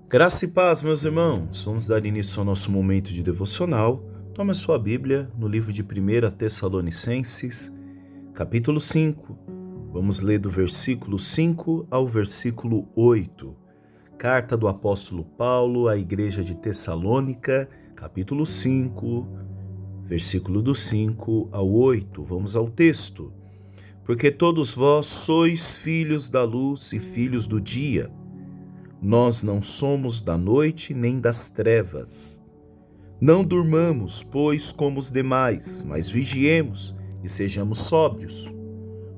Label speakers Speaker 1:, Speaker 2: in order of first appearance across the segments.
Speaker 1: Graça e paz, meus irmãos. Vamos dar início ao nosso momento de devocional. Tome a sua Bíblia no livro de 1 Tessalonicenses, capítulo 5. Vamos ler do versículo 5 ao versículo 8. Carta do apóstolo Paulo à igreja de Tessalônica, capítulo 5, versículo do 5 ao 8. Vamos ao texto. Porque todos vós sois filhos da luz e filhos do dia. Nós não somos da noite nem das trevas. Não durmamos, pois, como os demais, mas vigiemos e sejamos sóbrios.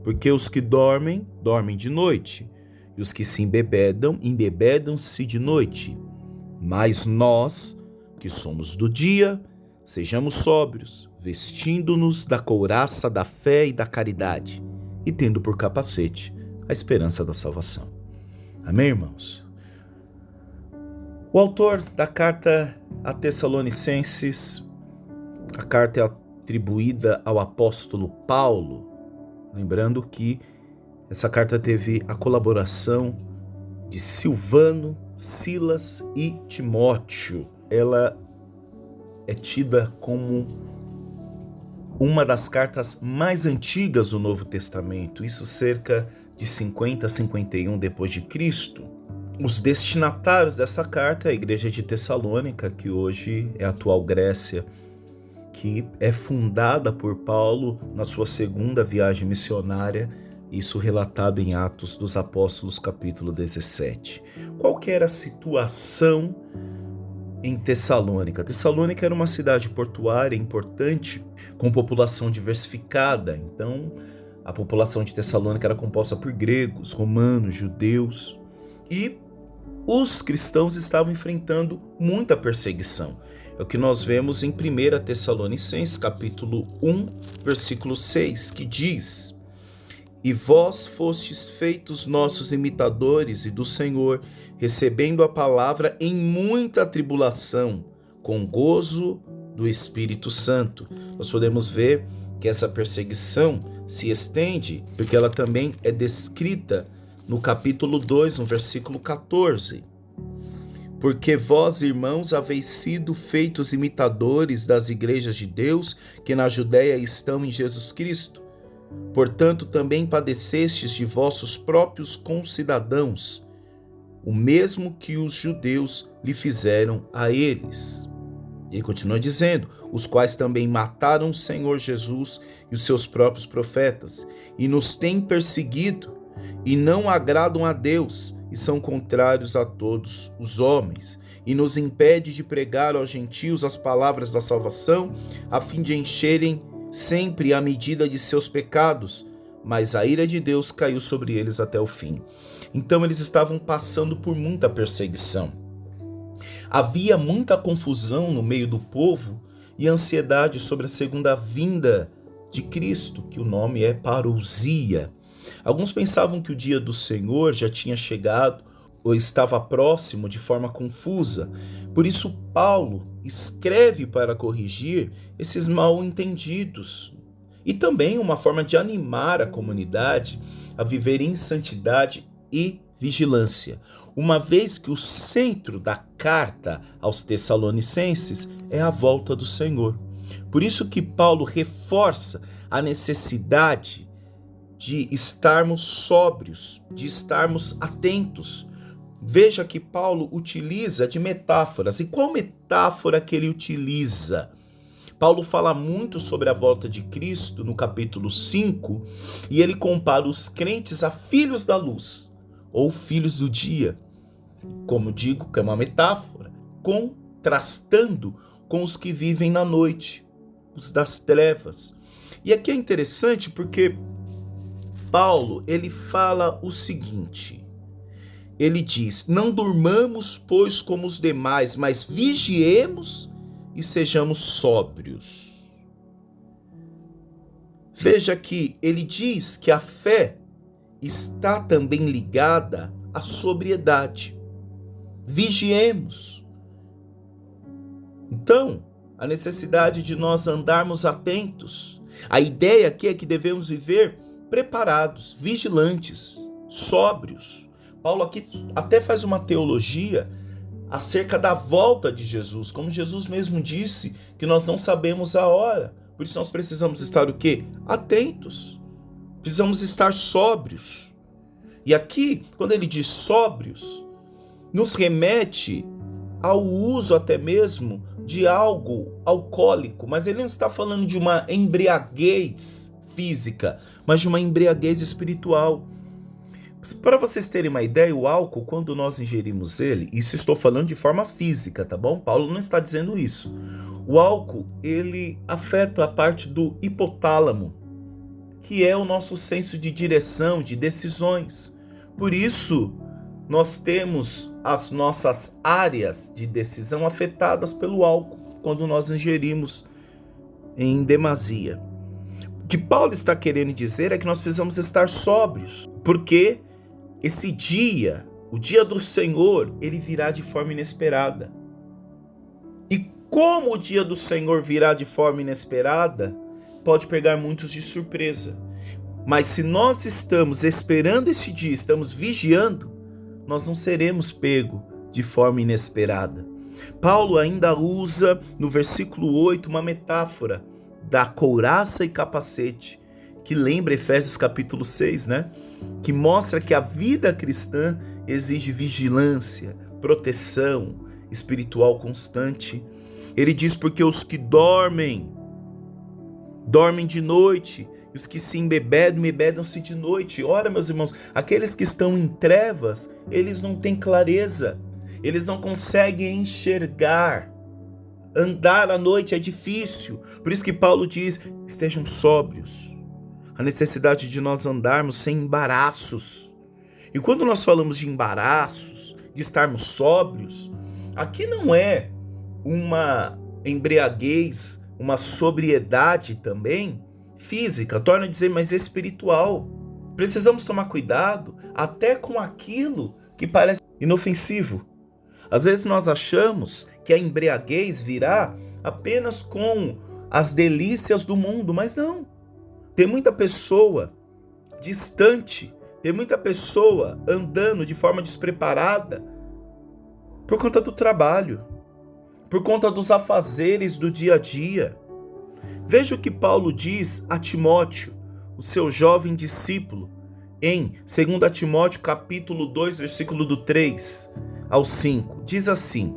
Speaker 1: Porque os que dormem, dormem de noite, e os que se embebedam, embebedam-se de noite. Mas nós, que somos do dia, sejamos sóbrios, vestindo-nos da couraça da fé e da caridade, e tendo por capacete a esperança da salvação. Amém, irmãos? O autor da carta a Tessalonicenses, a carta é atribuída ao apóstolo Paulo, lembrando que essa carta teve a colaboração de Silvano, Silas e Timóteo. Ela é tida como uma das cartas mais antigas do Novo Testamento, isso cerca de 50 a 51 depois de Cristo. Os destinatários dessa carta é a igreja de Tessalônica, que hoje é a atual Grécia, que é fundada por Paulo na sua segunda viagem missionária, isso relatado em Atos dos Apóstolos, capítulo 17. Qual que era a situação em Tessalônica? Tessalônica era uma cidade portuária importante, com população diversificada. Então, a população de Tessalônica era composta por gregos, romanos, judeus, e os cristãos estavam enfrentando muita perseguição. É o que nós vemos em 1 Tessalonicenses, capítulo 1, versículo 6, que diz: E vós fostes feitos nossos imitadores e do Senhor, recebendo a palavra em muita tribulação, com gozo do Espírito Santo. Nós podemos ver que essa perseguição se estende, porque ela também é descrita no capítulo 2, no versículo 14. Porque vós, irmãos, haveis sido feitos imitadores das igrejas de Deus, que na Judéia estão em Jesus Cristo. Portanto, também padecestes de vossos próprios concidadãos, o mesmo que os judeus lhe fizeram a eles. E ele continua dizendo: os quais também mataram o Senhor Jesus e os seus próprios profetas, e nos têm perseguido, e não agradam a Deus, e são contrários a todos os homens, e nos impede de pregar aos gentios as palavras da salvação, a fim de encherem sempre a medida de seus pecados, mas a ira de Deus caiu sobre eles até o fim. Então eles estavam passando por muita perseguição. Havia muita confusão no meio do povo e ansiedade sobre a segunda vinda de Cristo, que o nome é parousia. Alguns pensavam que o dia do Senhor já tinha chegado ou estava próximo de forma confusa. Por isso, Paulo escreve para corrigir esses mal-entendidos e também uma forma de animar a comunidade a viver em santidade e vigilância, uma vez que o centro da carta aos Tessalonicenses é a volta do Senhor. Por isso que Paulo reforça a necessidade de estarmos sóbrios, de estarmos atentos. Veja que Paulo utiliza de metáforas. E qual metáfora que ele utiliza? Paulo fala muito sobre a volta de Cristo no capítulo 5, e ele compara os crentes a filhos da luz, ou filhos do dia. Como digo, que é uma metáfora, contrastando com os que vivem na noite, os das trevas. E aqui é interessante porque Paulo, ele fala o seguinte, ele diz: não durmamos, pois, como os demais, mas vigiemos e sejamos sóbrios. Veja que ele diz que a fé está também ligada à sobriedade. Vigiemos. Então, a necessidade de nós andarmos atentos. A ideia aqui é que devemos viver preparados, vigilantes, sóbrios. Paulo aqui até faz uma teologia acerca da volta de Jesus, como Jesus mesmo disse, que nós não sabemos a hora. Por isso nós precisamos estar o quê? Atentos. Precisamos estar sóbrios. E aqui, quando ele diz sóbrios, nos remete ao uso até mesmo de algo alcoólico, mas ele não está falando de uma embriaguez física, mas de uma embriaguez espiritual. Para vocês terem uma ideia, o álcool, quando nós ingerimos ele, isso estou falando de forma física, tá bom? Paulo não está dizendo isso. O álcool, ele afeta a parte do hipotálamo, que é o nosso senso de direção, de decisões. Por isso, nós temos as nossas áreas de decisão afetadas pelo álcool, quando nós ingerimos em demasia. O que Paulo está querendo dizer é que nós precisamos estar sóbrios, porque esse dia, o dia do Senhor, ele virá de forma inesperada. E como o dia do Senhor virá de forma inesperada, pode pegar muitos de surpresa. Mas se nós estamos esperando esse dia, estamos vigiando, nós não seremos pegos de forma inesperada. Paulo ainda usa no versículo 8 uma metáfora da couraça e capacete, que lembra Efésios capítulo 6, né? Que mostra que a vida cristã exige vigilância, proteção espiritual constante. Ele diz: porque os que dormem de noite, e os que se embebedam-se de noite. Ora, meus irmãos, aqueles que estão em trevas, eles não têm clareza, eles não conseguem enxergar. Andar à noite é difícil. Por isso que Paulo diz: estejam sóbrios. A necessidade de nós andarmos sem embaraços. E quando nós falamos de embaraços, de estarmos sóbrios, aqui não é uma embriaguez, uma sobriedade também física, torna a dizer, mas espiritual. Precisamos tomar cuidado até com aquilo que parece inofensivo. Às vezes nós achamos que a embriaguez virá apenas com as delícias do mundo, mas não. Tem muita pessoa distante, tem muita pessoa andando de forma despreparada por conta do trabalho, por conta dos afazeres do dia a dia. Veja o que Paulo diz a Timóteo, o seu jovem discípulo, em 2 Timóteo capítulo 2, versículo do 3 ao 5. Diz assim: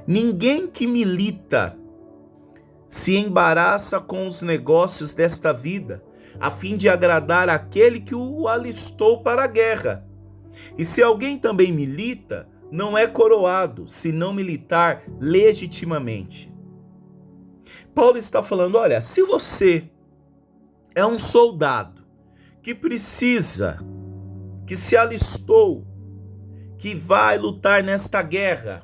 Speaker 1: ninguém que milita se embaraça com os negócios desta vida, a fim de agradar aquele que o alistou para a guerra. E se alguém também milita, não é coroado, se não militar legitimamente. Paulo está falando, olha, se você é um soldado que precisa, que se alistou, que vai lutar nesta guerra,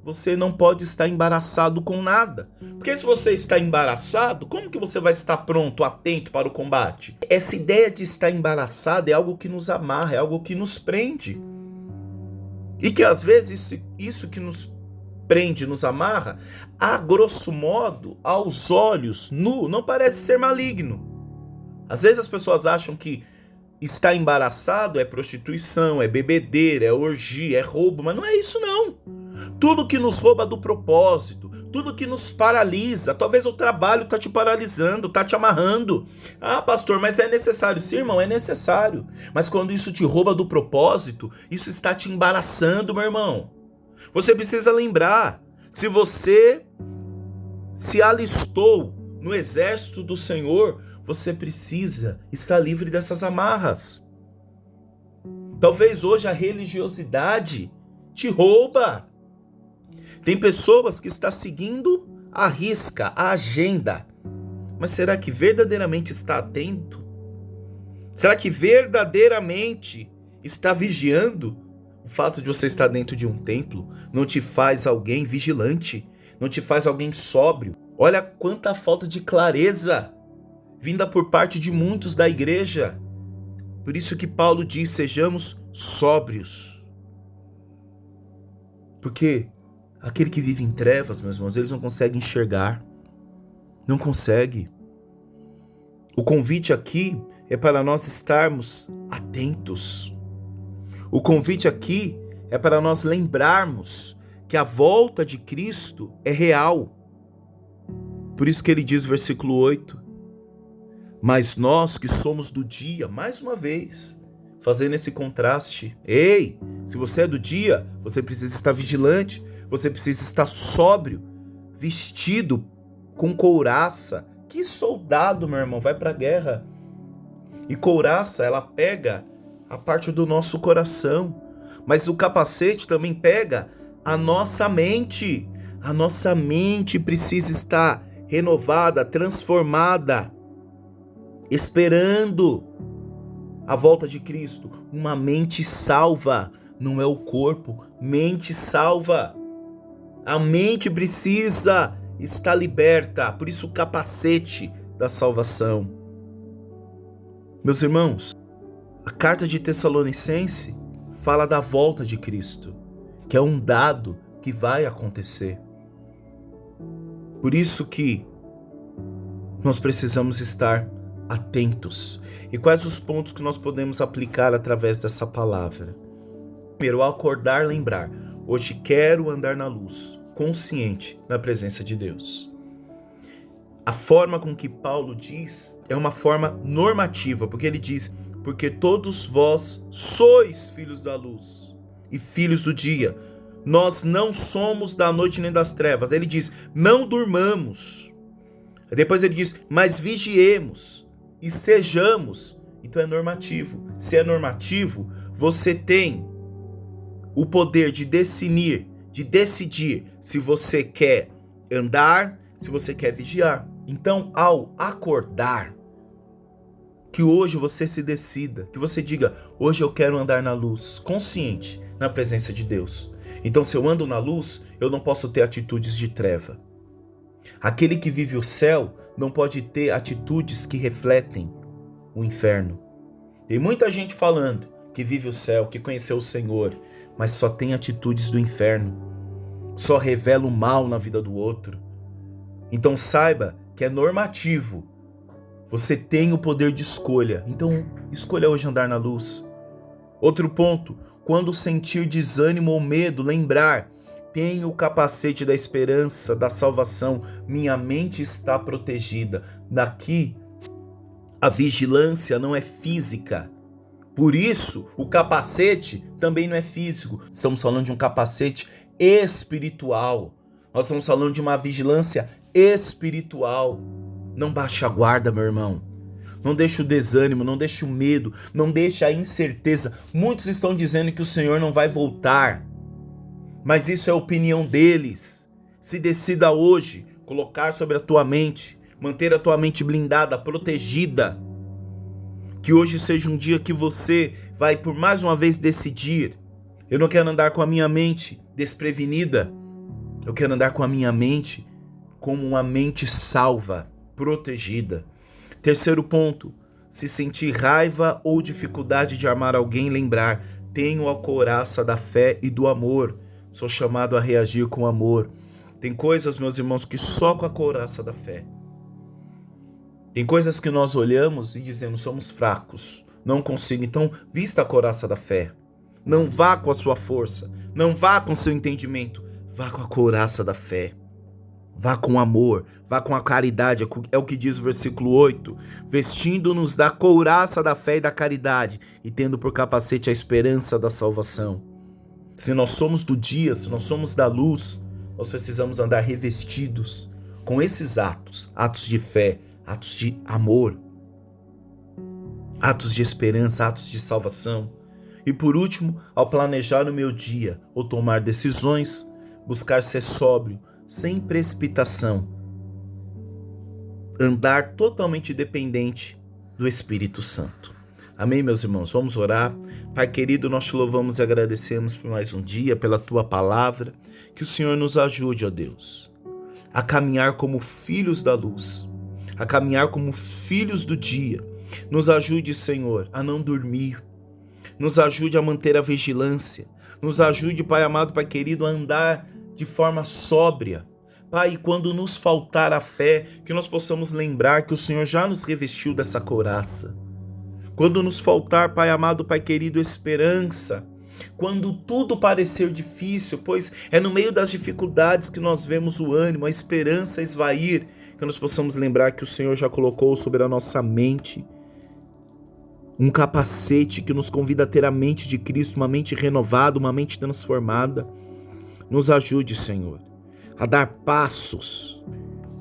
Speaker 1: você não pode estar embaraçado com nada. Porque se você está embaraçado, como que você vai estar pronto, atento para o combate? Essa ideia de estar embaraçado é algo que nos amarra, é algo que nos prende. E que às vezes isso que nos prende, nos amarra, a grosso modo, aos olhos nu, não parece ser maligno. Às vezes as pessoas acham que estar embaraçado é prostituição, é bebedeira, é orgia, é roubo, mas não é isso não. Tudo que nos rouba do propósito, tudo que nos paralisa, talvez o trabalho está te paralisando, está te amarrando. Ah, pastor, mas é necessário. Sim, irmão, é necessário. Mas quando isso te rouba do propósito, isso está te embaraçando, meu irmão. Você precisa lembrar, se você se alistou no exército do Senhor, você precisa estar livre dessas amarras. Talvez hoje a religiosidade te rouba. Tem pessoas que estão seguindo a risca, a agenda. Mas será que verdadeiramente está atento? Será que verdadeiramente está vigiando? O fato de você estar dentro de um templo não te faz alguém vigilante, não te faz alguém sóbrio. Olha quanta falta de clareza vinda por parte de muitos da igreja. Por isso que Paulo diz, sejamos sóbrios. Porque aquele que vive em trevas, meus irmãos, eles não conseguem enxergar. Não consegue. O convite aqui é para nós estarmos atentos. O convite aqui é para nós lembrarmos que a volta de Cristo é real. Por isso que ele diz, versículo 8, mas nós que somos do dia, mais uma vez, fazendo esse contraste. Ei, se você é do dia, você precisa estar vigilante, você precisa estar sóbrio, vestido com couraça. Que soldado, meu irmão, vai para a guerra. E couraça, ela pega a parte do nosso coração, mas o capacete também pega a nossa mente. A nossa mente precisa estar renovada, transformada, esperando a volta de Cristo. Uma mente salva, não é o corpo, mente salva. A mente precisa estar liberta, por isso o capacete da salvação. Meus irmãos, a carta de Tessalonicense fala da volta de Cristo, que é um dado que vai acontecer. Por isso que nós precisamos estar atentos. E quais os pontos que nós podemos aplicar através dessa palavra? Primeiro, ao acordar, lembrar: hoje quero andar na luz, consciente na presença de Deus. A forma com que Paulo diz é uma forma normativa, porque ele diz: porque todos vós sois filhos da luz e filhos do dia. Nós não somos da noite nem das trevas. Ele diz: não durmamos. Depois ele diz: mas vigiemos e sejamos. Então é normativo. Se é normativo, você tem o poder de decidir se você quer andar, se você quer vigiar. Então, ao acordar, que hoje você se decida, que você diga: hoje eu quero andar na luz, consciente, na presença de Deus. Então, se eu ando na luz, eu não posso ter atitudes de treva. Aquele que vive o céu não pode ter atitudes que refletem o inferno. Tem muita gente falando que vive o céu, que conheceu o Senhor, mas só tem atitudes do inferno. Só revela o mal na vida do outro. Então saiba que é normativo. Você tem o poder de escolha. Então escolha hoje andar na luz. Outro ponto: quando sentir desânimo ou medo, lembrar: tenho o capacete da esperança, da salvação. Minha mente está protegida. Daqui, a vigilância não é física. Por isso, o capacete também não é físico. Estamos falando de um capacete espiritual. Nós estamos falando de uma vigilância espiritual. Não baixe a guarda, meu irmão. Não deixe o desânimo, não deixe o medo, não deixe a incerteza. Muitos estão dizendo que o Senhor não vai voltar, mas isso é a opinião deles. Se decida hoje colocar sobre a tua mente, manter a tua mente blindada, protegida. Que hoje seja um dia que você vai por mais uma vez decidir: eu não quero andar com a minha mente desprevenida, eu quero andar com a minha mente como uma mente salva, protegida. Terceiro ponto: se sentir raiva ou dificuldade de amar alguém, lembrar: tenho a couraça da fé e do amor. Sou chamado a reagir com amor. Tem coisas, meus irmãos, que só com a couraça da fé. Tem coisas que nós olhamos e dizemos: somos fracos, não consigo. Então vista a couraça da fé. Não vá com a sua força, não vá com o seu entendimento, vá com a couraça da fé. Vá com amor, vá com a caridade, é o que diz o versículo 8. Vestindo-nos da couraça da fé e da caridade, e tendo por capacete a esperança da salvação. Se nós somos do dia, se nós somos da luz, nós precisamos andar revestidos com esses atos de fé, atos de amor, atos de esperança, atos de salvação. E por último, ao planejar o meu dia ou tomar decisões, buscar ser sóbrio, sem precipitação, andar totalmente dependente do Espírito Santo. Amém, meus irmãos? Vamos orar. Pai querido, nós te louvamos e agradecemos por mais um dia, pela tua palavra. Que o Senhor nos ajude, ó Deus, a caminhar como filhos da luz, a caminhar como filhos do dia. Nos ajude, Senhor, a não dormir. Nos ajude a manter a vigilância. Nos ajude, Pai amado, Pai querido, a andar de forma sóbria. Pai, quando nos faltar a fé, que nós possamos lembrar que o Senhor já nos revestiu dessa couraça. Quando nos faltar, Pai amado, Pai querido, esperança, quando tudo parecer difícil, pois é no meio das dificuldades que nós vemos o ânimo, a esperança esvair, que nós possamos lembrar que o Senhor já colocou sobre a nossa mente um capacete que nos convida a ter a mente de Cristo, uma mente renovada, uma mente transformada. Nos ajude, Senhor, a dar passos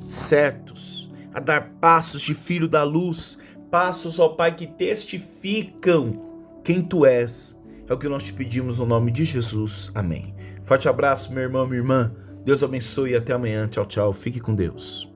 Speaker 1: certos, a dar passos de filho da luz, passos, ó Pai, que testificam quem Tu és. É o que nós te pedimos no nome de Jesus. Amém. Forte abraço, meu irmão, minha irmã. Deus abençoe e até amanhã. Tchau, tchau. Fique com Deus.